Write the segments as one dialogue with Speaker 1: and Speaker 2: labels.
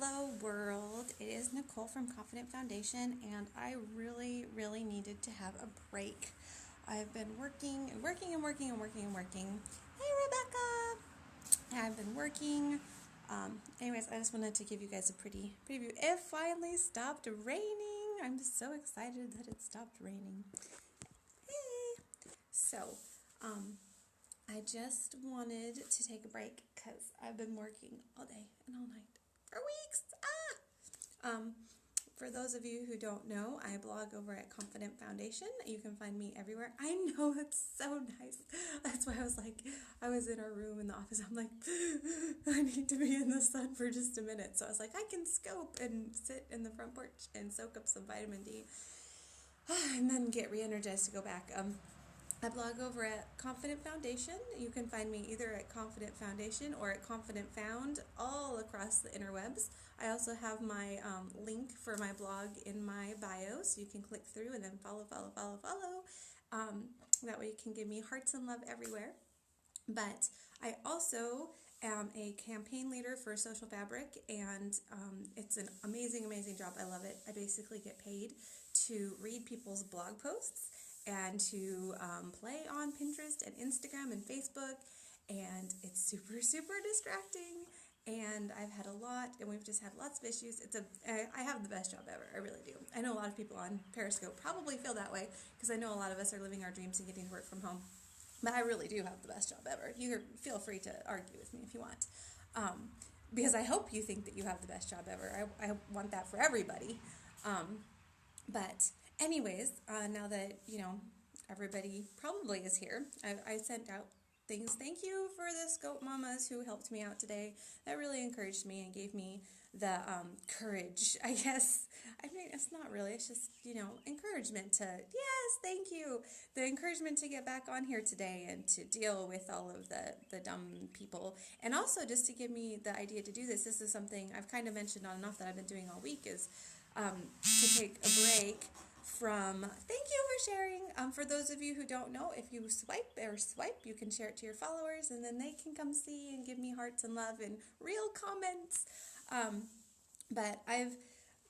Speaker 1: Hello world, it is Nicole from Confident Foundation, and I really needed to have a break. I've been working. Hey Rebecca! I've been working. Anyways, I just wanted to give you guys a pretty preview. It finally stopped raining. I'm so excited that it stopped raining. Hey! So, I just wanted to take a break because I've been working all day and all night for weeks. For those of you who don't know, I blog over at Confident Foundation. You can find me everywhere. I know, it's so nice. That's why I was in our room in the office. I'm like, I need to be in the sun for just a minute. So I was like, I can scope and sit in the front porch and soak up some vitamin D and then get re-energized to go back. I blog over at Confident Foundation. You can find me either at Confident Foundation or at Confident Found, all across the interwebs. I also have my link for my blog in my bio, so you can click through and then follow. That way you can give me hearts and love everywhere. But I also am a campaign leader for Social Fabric, and it's an amazing job. I love it. I basically get paid to read people's blog posts and to play on Pinterest and Instagram and Facebook, and it's super distracting, and I've had we've just had lots of issues. I have the best job ever. I really do. I know a lot of people on Periscope probably feel that way because I know a lot of us are living our dreams and getting to work from home, but I really do have the best job ever. You feel free to argue with me if you want, because I hope you think that you have the best job ever. I want that for everybody, but anyways, now that, everybody probably is here, I sent out things. Thank you for the Scope Mamas who helped me out today. That really encouraged me and gave me the courage, I guess. I mean, it's not really, it's just, encouragement to, yes, thank you. The encouragement to get back on here today and to deal with all of the dumb people. And also just to give me the idea to do this. This is something I've kind of mentioned on and off that I've been doing all week, is to take a break from, thank you for sharing. For those of you who don't know, if you swipe, you can share it to your followers, and then they can come see and give me hearts and love and real comments. But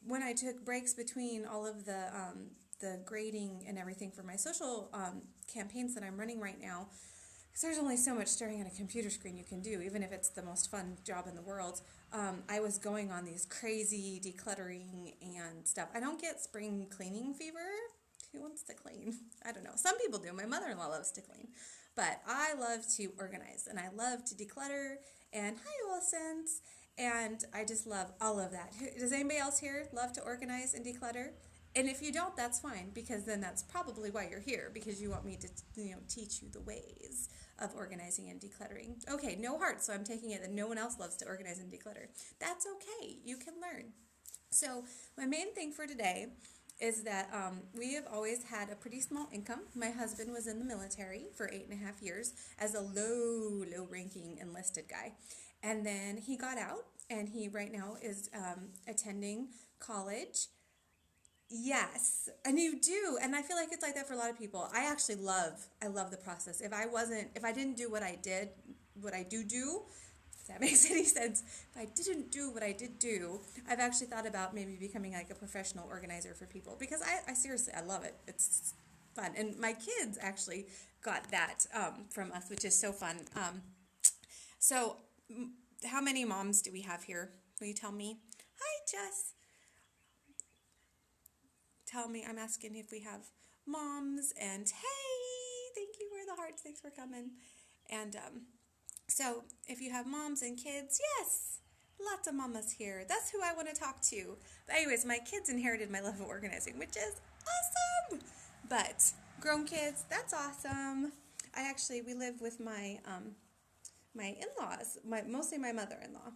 Speaker 1: when I took breaks between all of the grading and everything for my social campaigns that I'm running right now, because there's only so much staring at a computer screen you can do, even if it's the most fun job in the world. I was going on these crazy decluttering and stuff. I don't get spring cleaning fever. Who wants to clean? I don't know. Some people do. My mother-in-law loves to clean. But I love to organize, and I love to declutter, and hi, Olsen's, and I just love all of that. Does anybody else here love to organize and declutter? And if you don't, that's fine, because then that's probably why you're here, because you want me to, teach you the ways of organizing and decluttering. Okay, no hearts, so I'm taking it that no one else loves to organize and declutter. That's okay. You can learn. So my main thing for today is that we have always had a pretty small income. My husband was in the military for 8.5 years as a low-ranking enlisted guy. And then he got out, and he right now is attending college. Yes, and you do, and I feel like it's like that for a lot of people. I love the process. If I didn't do what I do, if that makes any sense, if I didn't do what I did do, I've actually thought about maybe becoming like a professional organizer for people, because I seriously, I love it. It's fun, and my kids actually got that from us, which is so fun. So how many moms do we have here? Will you tell me? Hi, Jess. Tell me, I'm asking if we have moms, and hey, thank you for the hearts, thanks for coming. And so if you have moms and kids, yes, lots of mamas here. That's who I want to talk to. But anyways, my kids inherited my love of organizing, which is awesome. But grown kids, that's awesome. We live with my in-laws, mostly my mother-in-law.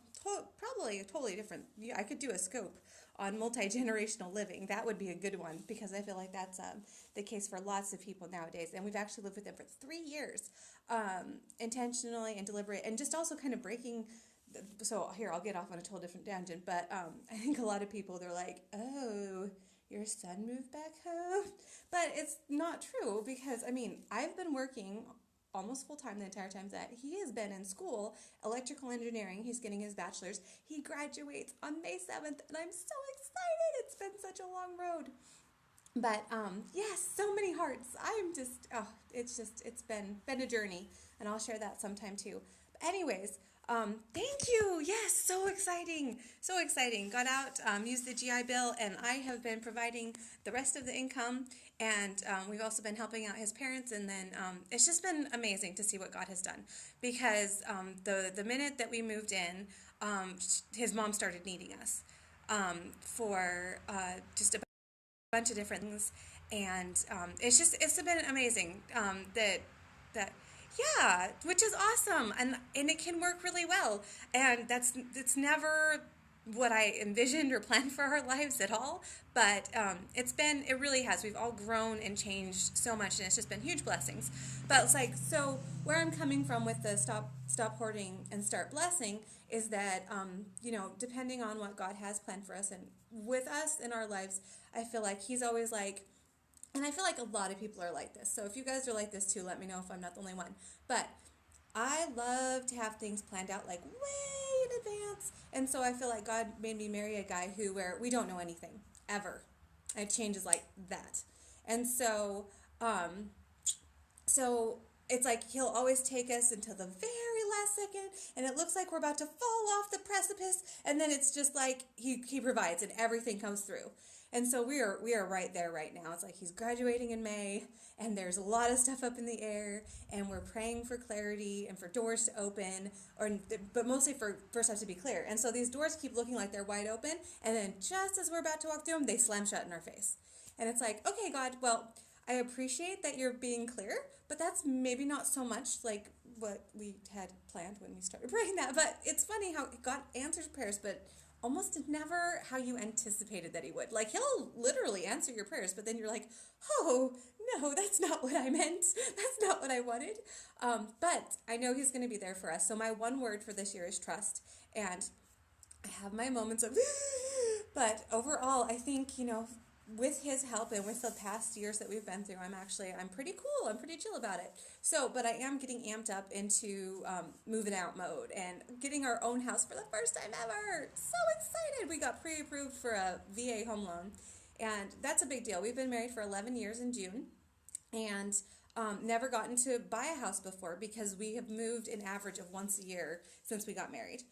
Speaker 1: Probably totally different. I could do a scope on multi-generational living. That would be a good one, because I feel like that's the case for lots of people nowadays. And we've actually lived with them for 3 years, intentionally and deliberate, and just also kind of breaking. So here, I'll get off on a total different tangent, but I think a lot of people, they're like, oh, your son moved back home? But it's not true, because, I've been working almost full-time the entire time that he has been in school, electrical engineering. He's getting his bachelor's. He graduates on May 7th, and I'm so excited. It's been such a long road. But yes, so many hearts. I'm just it's been a journey, and I'll share that sometime too. But anyways, thank you. Yes, so exciting, so exciting. Got out, used the GI Bill, and I have been providing the rest of the income, and we've also been helping out his parents, and then it's just been amazing to see what God has done, because the minute that we moved in, his mom started needing us for just a bunch of different things, and it's been amazing, that yeah, which is awesome, and it can work really well, and it's never what I envisioned or planned for our lives at all, but it really has. We've all grown and changed so much, and it's just been huge blessings. But it's like, so where I'm coming from with the stop hoarding and start blessing is that depending on what God has planned for us and with us in our lives, I feel like he's always like, and I feel like a lot of people are like this. So if you guys are like this too, let me know if I'm not the only one. But I love to have things planned out like way in advance. And so I feel like God made me marry a guy where we don't know anything ever. And it changes like that. And so it's like he'll always take us until the very last second, and it looks like we're about to fall off the precipice, and then it's just like he provides and everything comes through. And so we are right there right now. It's like he's graduating in May, and there's a lot of stuff up in the air, and we're praying for clarity and for doors to open, but mostly for stuff to be clear. And so these doors keep looking like they're wide open, and then just as we're about to walk through them, they slam shut in our face. And it's like, okay, God, well, I appreciate that you're being clear, but that's maybe not so much like what we had planned when we started praying that. But it's funny how God answers prayers, but almost never how you anticipated that he would. Like, he'll literally answer your prayers, but then you're like, oh, no, that's not what I meant. That's not what I wanted. But I know he's going to be there for us. So my one word for this year is trust. And I have my moments of, but overall, I think, with his help and with the past years that we've been through, I'm pretty cool. I'm pretty chill about it. So, but I am getting amped up into moving out mode and getting our own house for the first time ever. So excited. We got pre-approved for a VA home loan, and that's a big deal. We've been married for 11 years in June, and never gotten to buy a house before because we have moved an average of once a year since we got married.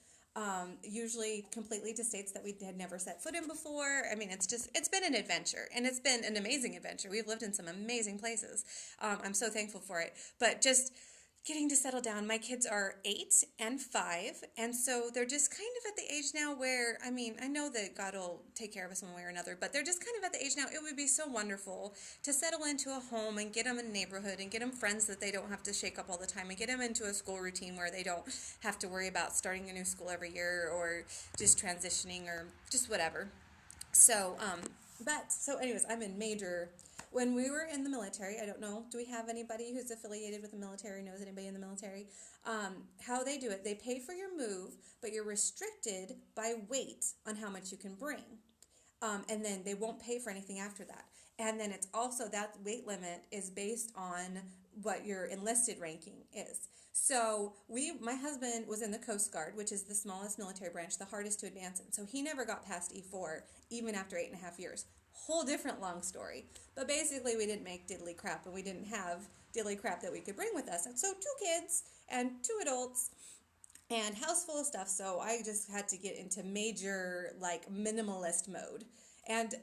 Speaker 1: Usually completely to states that we had never set foot in before. I mean, it's been an adventure, and it's been an amazing adventure. We've lived in some amazing places. I'm so thankful for it, but just getting to settle down. My kids are 8 and 5, and so they're just kind of at the age now where, I mean, I know that God will take care of us one way or another, but they're just kind of at the age now, it would be so wonderful to settle into a home and get them in a neighborhood and get them friends that they don't have to shake up all the time and get them into a school routine where they don't have to worry about starting a new school every year or just transitioning or just whatever. So, so anyways, I'm in major. When we were in the military, I don't know, do we have anybody who's affiliated with the military, knows anybody in the military? How they do it, they pay for your move, but you're restricted by weight on how much you can bring. And then they won't pay for anything after that. And then it's also, that weight limit is based on what your enlisted ranking is. So my husband was in the Coast Guard, which is the smallest military branch, the hardest to advance in. So he never got past E4, even after 8.5 years. Whole different long story. But basically we didn't make diddly crap, and we didn't have diddly crap that we could bring with us. And so 2 kids and 2 adults and house full of stuff. So I just had to get into major like minimalist mode. And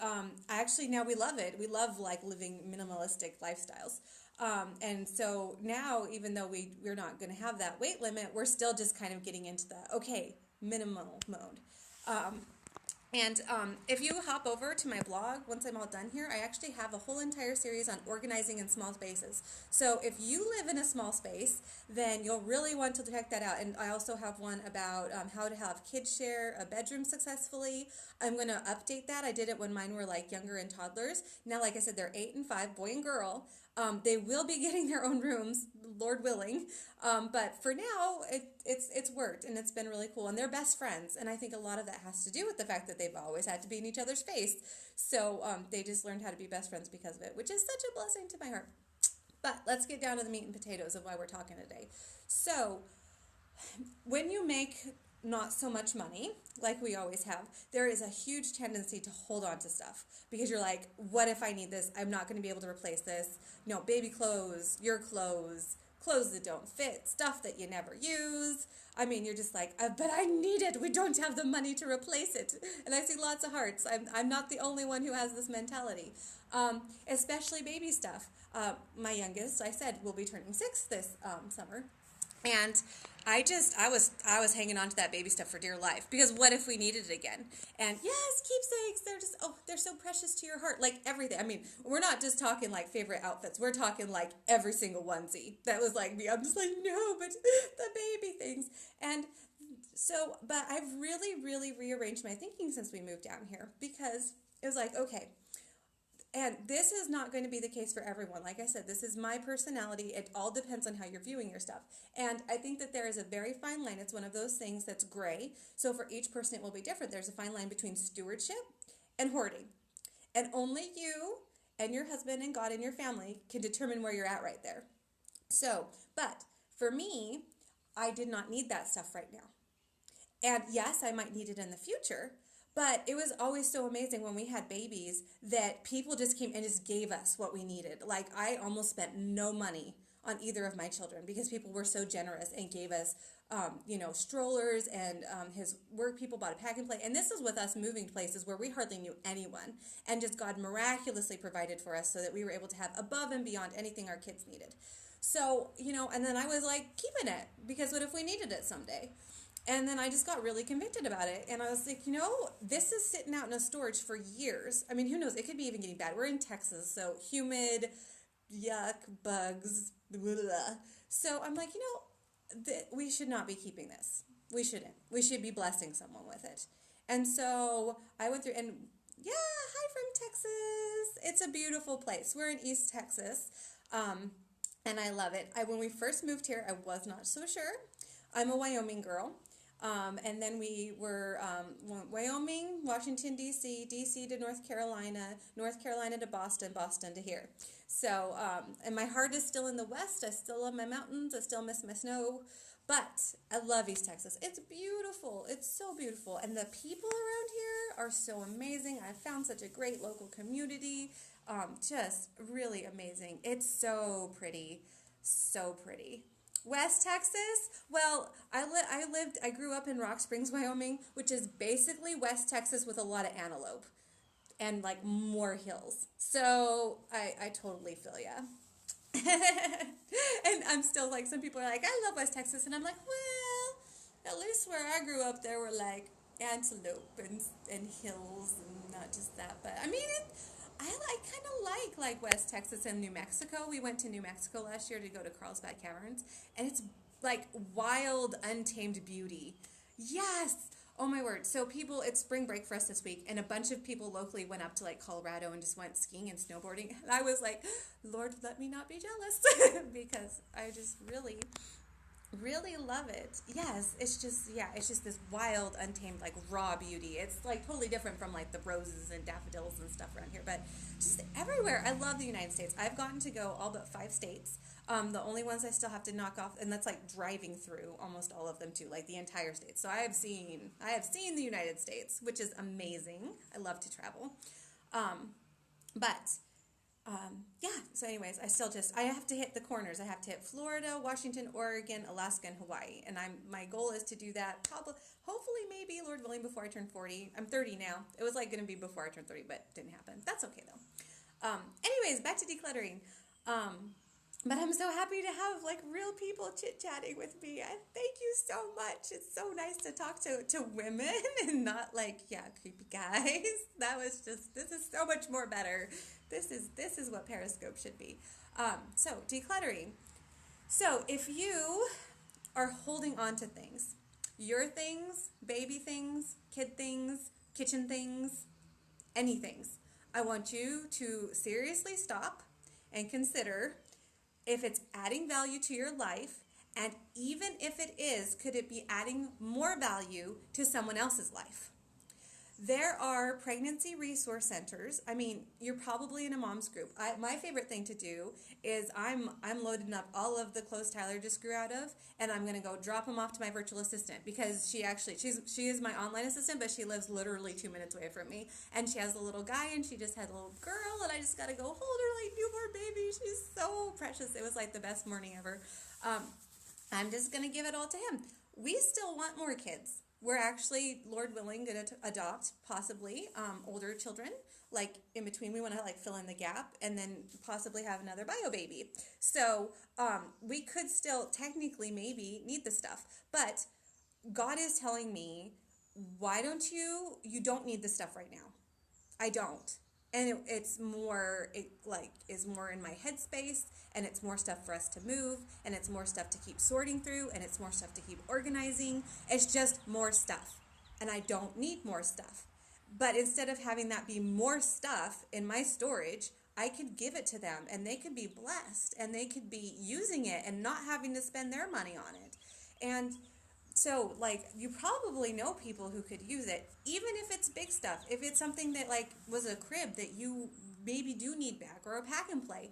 Speaker 1: actually now we love it. We love like living minimalistic lifestyles. And so now, even though we're not going to have that weight limit, we're still just kind of getting into the, okay, minimal mode. And if you hop over to my blog, once I'm all done here, I actually have a whole entire series on organizing in small spaces. So if you live in a small space, then you'll really want to check that out. And I also have one about how to have kids share a bedroom successfully. I'm going to update that. I did it when mine were like younger and toddlers. Now, like I said, they're 8 and 5, boy and girl. They will be getting their own rooms, Lord willing. But for now, it's worked, and it's been really cool. And they're best friends. And I think a lot of that has to do with the fact that they've always had to be in each other's face. So they just learned how to be best friends because of it, which is such a blessing to my heart. But let's get down to the meat and potatoes of why we're talking today. So when you make not so much money, like we always have, there is a huge tendency to hold on to stuff because you're like, what if I need this? I'm not going to be able to replace this. You know, baby clothes, your clothes, clothes that don't fit, stuff that you never use. I mean, you're just like, but I need it. We don't have the money to replace it. And I see lots of hearts. I'm not the only one who has this mentality, especially baby stuff. My youngest, I said, will be turning 6 this summer. And I was hanging on to that baby stuff for dear life because what if we needed it again? And yes, keepsakes, they're so precious to your heart, like everything. I mean, we're not just talking like favorite outfits. We're talking like every single onesie. That was like me. I'm just like, no, but the baby things. And so, but I've really, really rearranged my thinking since we moved down here because it was like, okay, and this is not going to be the case for everyone. Like I said, this is my personality. It all depends on how you're viewing your stuff. And I think that there is a very fine line. It's one of those things that's gray. So for each person, it will be different. There's a fine line between stewardship and hoarding. And only you and your husband and God and your family can determine where you're at right there. So, but for me, I did not need that stuff right now. And yes, I might need it in the future. But it was always so amazing when we had babies that people just came and just gave us what we needed. Like I almost spent no money on either of my children because people were so generous and gave us, strollers and his work people bought a pack and play. And this was with us moving places where we hardly knew anyone. And just God miraculously provided for us so that we were able to have above and beyond anything our kids needed. So, and then I was like keeping it because what if we needed it someday? And then I just got really convicted about it. And I was like, this is sitting out in a storage for years. I mean, who knows? It could be even getting bad. We're in Texas, so humid, yuck, bugs, blah, blah, blah. So I'm like, we should not be keeping this. We shouldn't. We should be blessing someone with it. And so I went through, and yeah, hi from Texas. It's a beautiful place. We're in East Texas, and I love it. When we first moved here, I was not so sure. I'm a Wyoming girl. And then we were Wyoming, Washington, D.C., D.C. to North Carolina to Boston, Boston to here. So, and my heart is still in the West. I still love my mountains. I still miss my snow. But I love East Texas. It's beautiful. It's so beautiful. And the people around here are so amazing. I've found such a great local community. Just really amazing. It's so pretty. So pretty. West Texas, well, I grew up in Rock Springs, Wyoming, which is basically West Texas with a lot of antelope and like more hills. So I totally feel ya. And I'm still like, some people are like, I love West Texas. And I'm like, well, at least where I grew up, there were like antelope and hills and not just that. But I mean, I kind of like West Texas and New Mexico. We went to New Mexico last year to go to Carlsbad Caverns, and it's like wild, untamed beauty. Yes! Oh my word. So it's spring break for us this week, and a bunch of people locally went up to like Colorado and just went skiing and snowboarding. And I was like, Lord, let me not be jealous because I just really, really love it. Yes, it's just this wild, untamed, like raw beauty. It's like totally different from like the roses and daffodils and stuff around here, but just everywhere. I love the United States. I've gotten to go all but 5 states. The only ones I still have to knock off, and that's like driving through almost all of them too, like the entire state. So I have seen the United States, which is amazing. I love to travel. So anyways, I have to hit the corners. I have to hit Florida, Washington, Oregon, Alaska, and Hawaii. And my goal is to do that hopefully, maybe, Lord willing, before I turn 40. I'm 30 now. It was like going to be before I turned 30, but it didn't happen. That's okay though. Anyways, back to decluttering. But I'm so happy to have like real people chit-chatting with me. I thank you so much. It's so nice to talk to women and not like, creepy guys. This is so much more better. This is what Periscope should be. So decluttering. So if you are holding on to things, your things, baby things, kid things, kitchen things, any things, I want you to seriously stop and consider if it's adding value to your life, and even if it is, could it be adding more value to someone else's life? there are pregnancy resource centers. I mean, you're probably in a mom's group. My favorite thing to do is I'm loading up all of the clothes Tyler just grew out of, and I'm gonna go drop them off to my virtual assistant, because she is my online assistant, but she lives literally 2 minutes away from me, and she has a little guy, and she just had a little girl, and I just gotta go hold her like newborn baby. She's so precious. It was like the best morning ever. I'm just gonna give it all to him. We still want more kids. We're actually, Lord willing, going to adopt possibly older children. Like in between, we want to like fill in the gap and then possibly have another bio baby. So we could still technically maybe need the stuff. But God is telling me, why don't you don't need the stuff right now. I don't. And it's more, is more in my headspace, and it's more stuff for us to move, and it's more stuff to keep sorting through, and it's more stuff to keep organizing. It's just more stuff, and I don't need more stuff. But instead of having that be more stuff in my storage, I could give it to them, and they could be blessed, and they could be using it and not having to spend their money on it. And so, like, you probably know people who could use it, even if it's big stuff. If it's something that, like, was a crib that you maybe do need back, or a pack and play,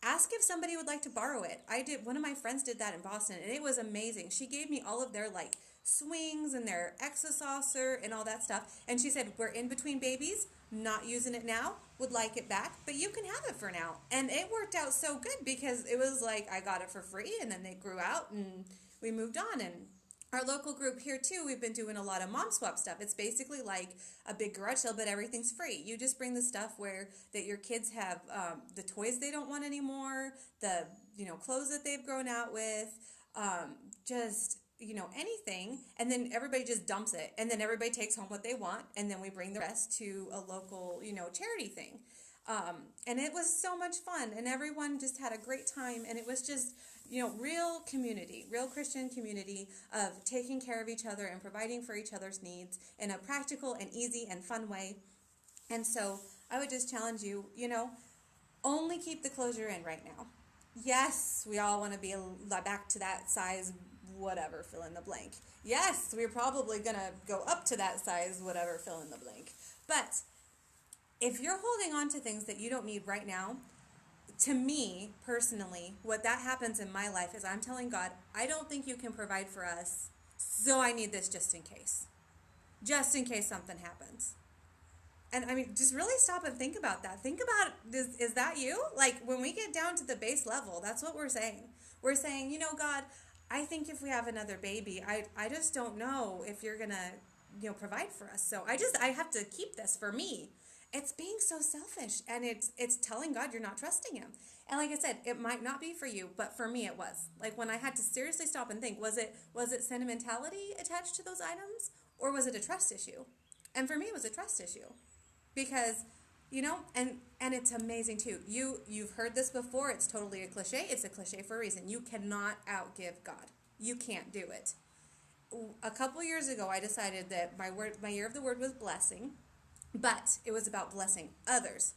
Speaker 1: ask if somebody would like to borrow it. One of my friends did that in Boston, and it was amazing. She gave me all of their, like, swings and their exosaucer and all that stuff, and she said, we're in between babies, not using it now, would like it back, but you can have it for now. And it worked out so good, because it was like, I got it for free, and then they grew out, and we moved on. And our local group here too, we've been doing a lot of mom swap stuff. It's basically like a big garage sale, but everything's free. You just bring the stuff that your kids have, the toys they don't want anymore, the clothes that they've grown out with, just anything, and then everybody just dumps it, and then everybody takes home what they want, and then we bring the rest to a local charity thing. And it was so much fun, and everyone just had a great time, and it was just real community, real Christian community of taking care of each other and providing for each other's needs in a practical and easy and fun way. And so I would just challenge you, only keep the clothes you're in right now. Yes, we all want to be back to that size, whatever, fill in the blank. Yes, we're probably going to go up to that size, whatever, fill in the blank. But if you're holding on to things that you don't need right now, to me, personally, what that happens in my life is I'm telling God, I don't think you can provide for us, so I need this just in case. Just in case something happens. And I mean, just really stop and think about that. Think about, is that you? Like, when we get down to the base level, that's what we're saying. We're saying, God, I think if we have another baby, I just don't know if you're going to, provide for us. So I have to keep this for me. It's being so selfish, and it's telling God you're not trusting him. And like I said, it might not be for you, but for me it was. Like, when I had to seriously stop and think, was it sentimentality attached to those items, or was it a trust issue? And for me, it was a trust issue, because and it's amazing too. You've heard this before. It's totally a cliche. It's a cliche for a reason. You cannot outgive God. You can't do it. A couple years ago, I decided that my year of the word was blessing. But it was about blessing others.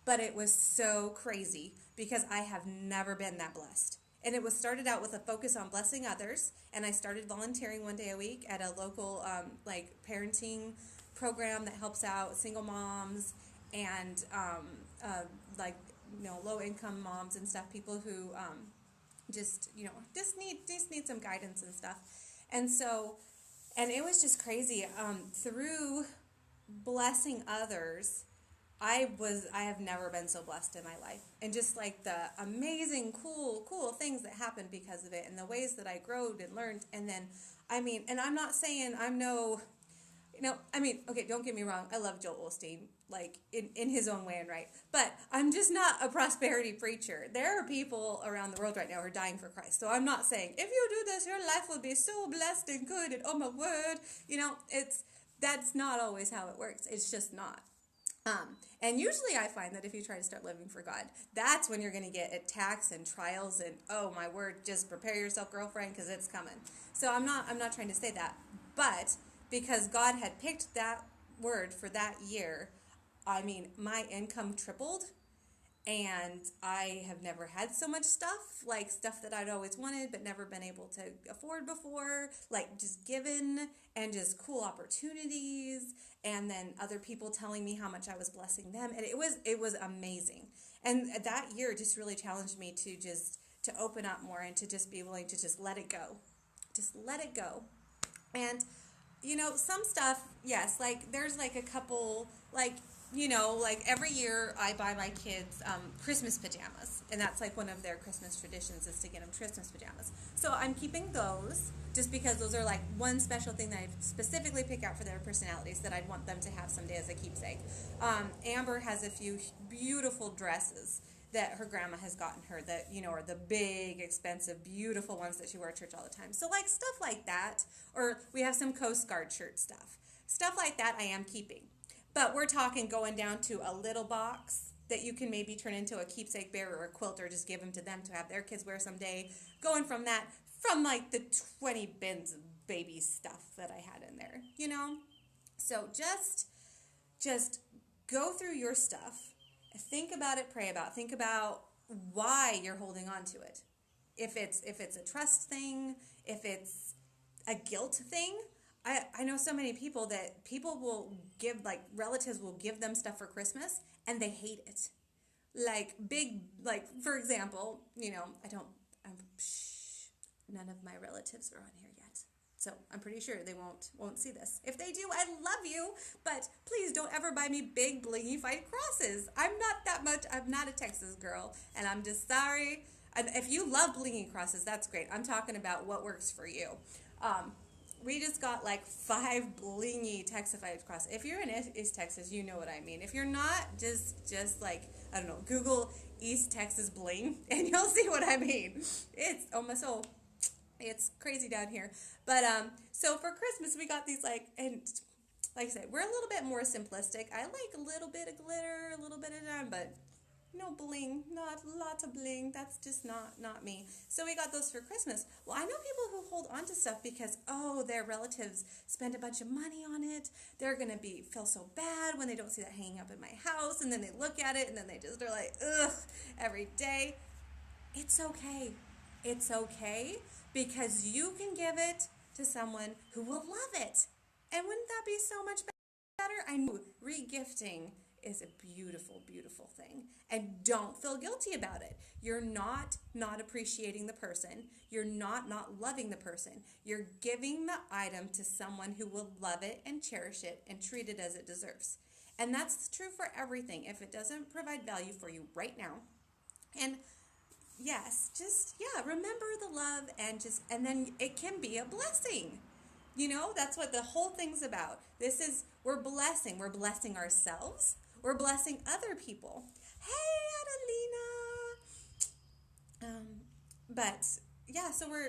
Speaker 1: But it was so crazy, because I have never been that blessed. And it was started out with a focus on blessing others. And I started volunteering one day a week at a local parenting program that helps out single moms and low income moms and stuff, people who just need some guidance and stuff. And it was just crazy. Through blessing others, I have never been so blessed in my life, and just like the amazing cool things that happened because of it, and the ways that I growed and learned. And then and I'm not saying I'm no okay, don't get me wrong, I love Joel Osteen, like in his own way and right, but I'm just not a prosperity preacher. There are people around the world right now who are dying for Christ, so I'm not saying if you do this your life will be so blessed and good, and oh my word, that's not always how it works. It's just not. And usually I find that if you try to start living for God, that's when you're going to get attacks and trials and, oh my word, just prepare yourself, girlfriend, because it's coming. So I'm not trying to say that. But because God had picked that word for that year, my income tripled. And I have never had so much stuff, like stuff that I'd always wanted but never been able to afford before, like just given, and just cool opportunities, and then other people telling me how much I was blessing them, and it was amazing. And that year just really challenged me to open up more and to just be willing to just let it go. Just let it go. And some stuff, yes, like there's like a couple, like, like every year I buy my kids Christmas pajamas. And that's like one of their Christmas traditions is to get them Christmas pajamas. So I'm keeping those just because those are like one special thing that I specifically pick out for their personalities that I'd want them to have someday as a keepsake. Amber has a few beautiful dresses that her grandma has gotten her that, are the big, expensive, beautiful ones that she wears at church all the time. So like stuff like that, or we have some Coast Guard shirt stuff. Stuff like that I am keeping. But we're talking going down to a little box that you can maybe turn into a keepsake bear or a quilt or just give them to them to have their kids wear someday. Going from like the 20 bins of baby stuff that I had in there, So just go through your stuff. Think about it, pray about it. Think about why you're holding on to it. If it's a trust thing, if it's a guilt thing. I know so many people that people will give, like relatives will give them stuff for Christmas and they hate it. Like for example, none of my relatives are on here yet. So I'm pretty sure they won't see this. If they do, I love you, but please don't ever buy me big blingy white crosses. I'm not a Texas girl, and I'm just sorry. And if you love blingy crosses, that's great. I'm talking about what works for you. We just got like 5 blingy Texified crosses. If you're in East Texas, you know what I mean. If you're not, just like, I don't know, Google East Texas bling, and you'll see what I mean. It's, oh my soul. It's crazy down here. But so for Christmas we got these and like I said, we're a little bit more simplistic. I like a little bit of glitter, a little bit of that, but no bling, not lots of bling. That's just not me. So we got those for Christmas. Well, I know people who hold on to stuff because their relatives spend a bunch of money on it. They're gonna feel so bad when they don't see that hanging up in my house, and then they look at it and then they just are like, ugh, every day. It's okay. It's okay. Because you can give it to someone who will love it. And wouldn't that be so much better? I know re-gifting is a beautiful, beautiful thing. And don't feel guilty about it. You're not appreciating the person. You're not loving the person. You're giving the item to someone who will love it and cherish it and treat it as it deserves. And that's true for everything. If it doesn't provide value for you right now, and yes, remember the love and then it can be a blessing. That's what the whole thing's about. We're blessing ourselves. We're blessing other people. Hey, Adelina.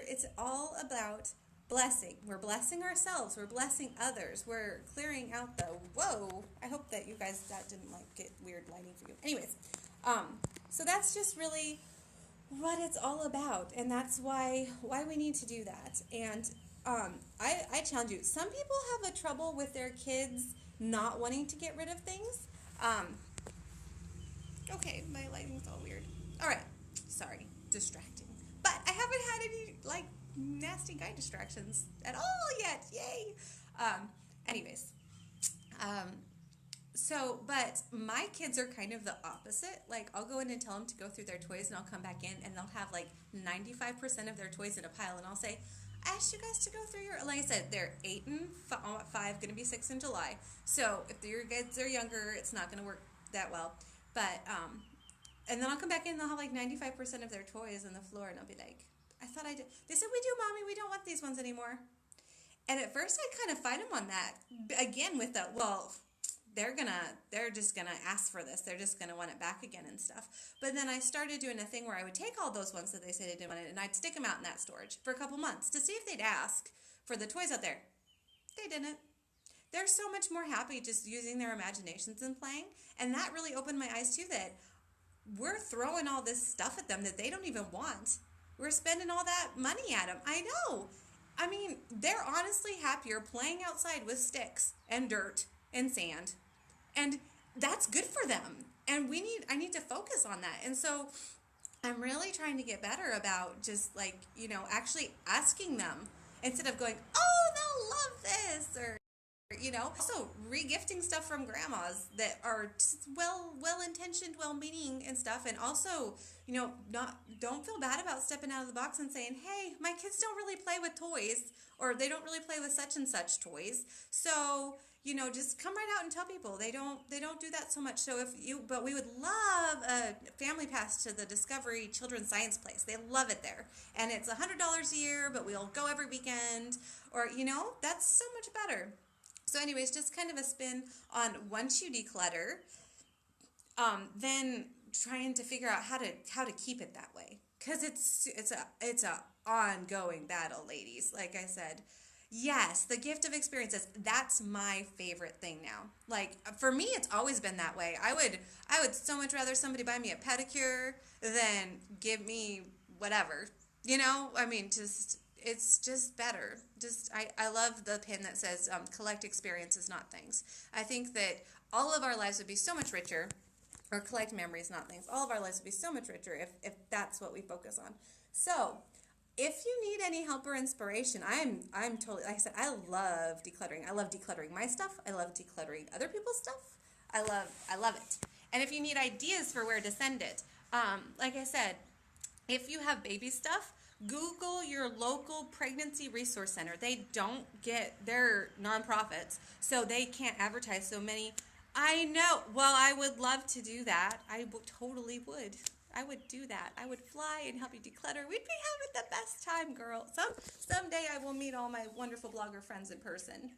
Speaker 1: It's all about blessing. We're blessing ourselves. We're blessing others. We're clearing out whoa. I hope that you guys, that didn't get weird lighting for you. Anyways, so that's just really what it's all about, and that's why we need to do that. And I challenge you. Some people have a trouble with their kids not wanting to get rid of things. Okay, my lighting's all weird. All right, sorry, distracting. But I haven't had any nasty guy distractions at all yet. Yay. Anyways. But my kids are kind of the opposite. I'll go in and tell them to go through their toys, and I'll come back in, and they'll have 95% of their toys in a pile, and I'll say, I asked you guys to go through your, like I said, they're 8 and 5, going to be 6 in July. So if your kids are younger, it's not going to work that well. But, and then I'll come back in, and they'll have 95% of their toys on the floor, and I'll be like, I thought I did. They said, we do, Mommy, we don't want these ones anymore. And at first I kind of fight them on that. Again, with they're just gonna ask for this. They're just gonna want it back again and stuff. But then I started doing a thing where I would take all those ones that they said they didn't want it, and I'd stick them out in that storage for a couple months to see if they'd ask for the toys out there. They didn't. They're so much more happy just using their imaginations and playing. And that really opened my eyes too, that we're throwing all this stuff at them that they don't even want. We're spending all that money at them. I know. I mean, they're honestly happier playing outside with sticks and dirt and sand. And that's good for them. And I need to focus on that. And so I'm really trying to get better about just like, actually asking them instead of going, oh, they'll love this, or also regifting stuff from grandmas that are just well intentioned, well meaning and stuff. And also, not don't feel bad about stepping out of the box and saying, hey, my kids don't really play with toys, or they don't really play with such and such toys. So just come right out and tell people they don't do that so much. So but we would love a family pass to the Discovery Children's Science Place. They love it there, and it's $100 a year, but we'll go every weekend, or that's so much better. So anyways, just kind of a spin on once you declutter, then trying to figure out how to keep it that way, because it's a ongoing battle, ladies. Like I said, yes, the gift of experiences, that's my favorite thing now. Like for me, it's always been that way. I would so much rather somebody buy me a pedicure than give me whatever. I mean, it's just better. I love the pin that says collect experiences, not things. I think that all of our lives would be so much richer, or collect memories, not things. All of our lives would be so much richer if that's what we focus on. So if you need any help or inspiration, I'm totally, like I said, I love decluttering. I love decluttering my stuff. I love decluttering other people's stuff. I love it. And if you need ideas for where to send it, like I said, if you have baby stuff, Google your local pregnancy resource center. They're nonprofits, so they can't advertise so many. I know. Well, I would love to do that. Totally would. I would do that. I would fly and help you declutter. We'd be having the best time, girl. Someday I will meet all my wonderful blogger friends in person.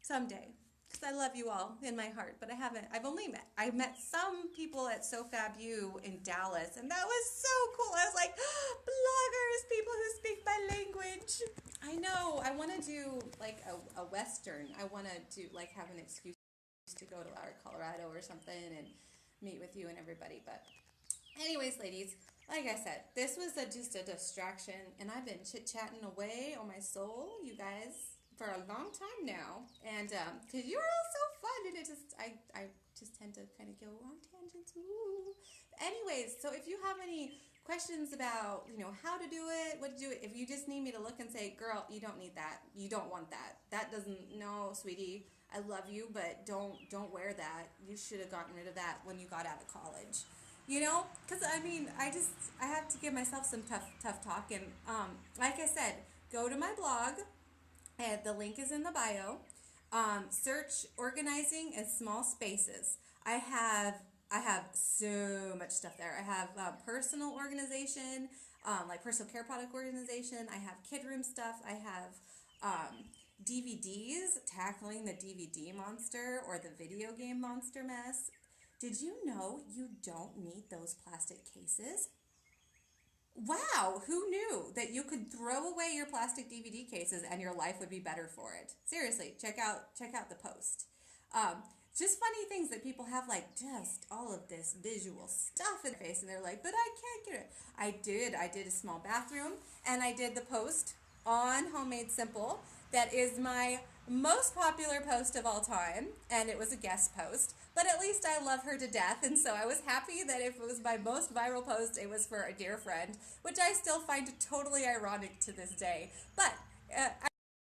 Speaker 1: Someday. Because I love you all in my heart, but I haven't. I've met some people at SoFabU in Dallas, and that was so cool. I was like, bloggers, people who speak my language. I know. I want to do like a Western. I want to do like have an excuse to go to Colorado or something and meet with you and everybody. But anyways, ladies, like I said, this was just a distraction, and I've been chit-chatting away on my soul, you guys, for a long time now, and because you're all so fun, and I just tend to kind of go on tangents. Ooh. Anyways, so if you have any questions about how to do it, what to do it, if you just need me to look and say, girl, you don't need that, you don't want that doesn't, no, sweetie, I love you, but don't wear that. You should have gotten rid of that when you got out of college. Because I mean, I have to give myself some tough talk, and like I said, go to my blog. The link is in the bio. Search organizing in small spaces. I have so much stuff there. I have personal organization, like personal care product organization. I have kid room stuff. I have DVDs, tackling the DVD monster or the video game monster mess. Did you know you don't need those plastic cases? Wow, who knew that you could throw away your plastic DVD cases and your life would be better for it? Seriously, check out the post. Just funny things that people have, like just all of this visual stuff in their face, and they're like, but I can't get it. I did a small bathroom, and I did the post on Homemade Simple. That is my most popular post of all time, and it was a guest post, but at least I love her to death, and so I was happy that if it was my most viral post, it was for a dear friend, which I still find totally ironic to this day. But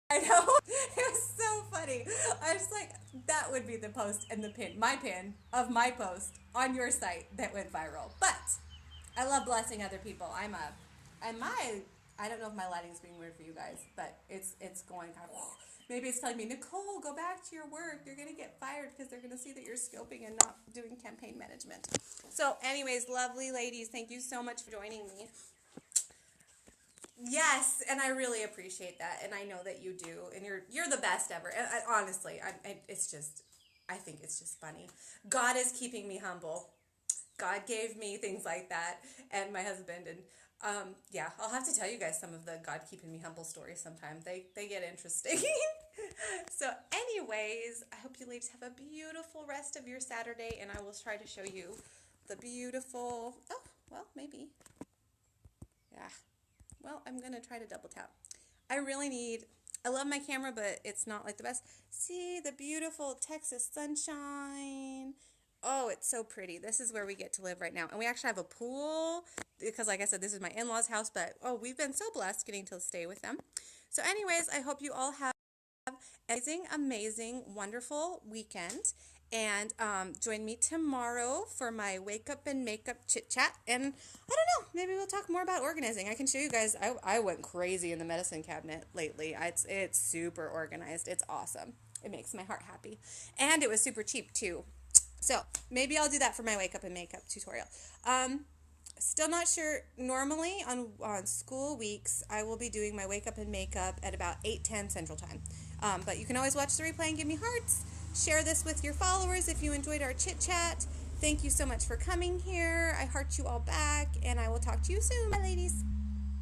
Speaker 1: I know, it was so funny. I was like, that would be the post and the pin, my pin of my post on your site that went viral. But I love blessing other people. I don't know if my lighting's being weird for you guys, but it's going kind of, maybe it's telling me, Nicole, go back to your work. You're going to get fired because they're going to see that you're scoping and not doing campaign management. So anyways, lovely ladies, thank you so much for joining me. Yes, and I really appreciate that, and I know that you do, and you're the best ever. And honestly, I think it's just funny. God is keeping me humble. God gave me things like that, and my husband, and yeah, I'll have to tell you guys some of the God keeping me humble stories sometime. They get interesting. So anyways, I hope you ladies have a beautiful rest of your Saturday, and I will try to show you the beautiful, oh, well, maybe. Yeah. Well, I'm going to try to double tap. I love my camera, but it's not like the best. See the beautiful Texas sunshine. Oh, it's so pretty. This is where we get to live right now. And we actually have a pool because, like I said, this is my in-laws' house, but oh, we've been so blessed getting to stay with them. So anyways, I hope you all have an amazing, amazing, wonderful weekend. And join me tomorrow for my wake up and makeup chit chat. And I don't know, maybe we'll talk more about organizing. I can show you guys. I went crazy in the medicine cabinet lately. It's super organized. It's awesome. It makes my heart happy. And it was super cheap too. So maybe I'll do that for my wake up and makeup tutorial. Still not sure. Normally on school weeks, I will be doing my wake up and makeup at about 8:10 Central Time. But you can always watch the replay and give me hearts. Share this with your followers if you enjoyed our chit chat. Thank you so much for coming here. I heart you all back, and I will talk to you soon, my ladies.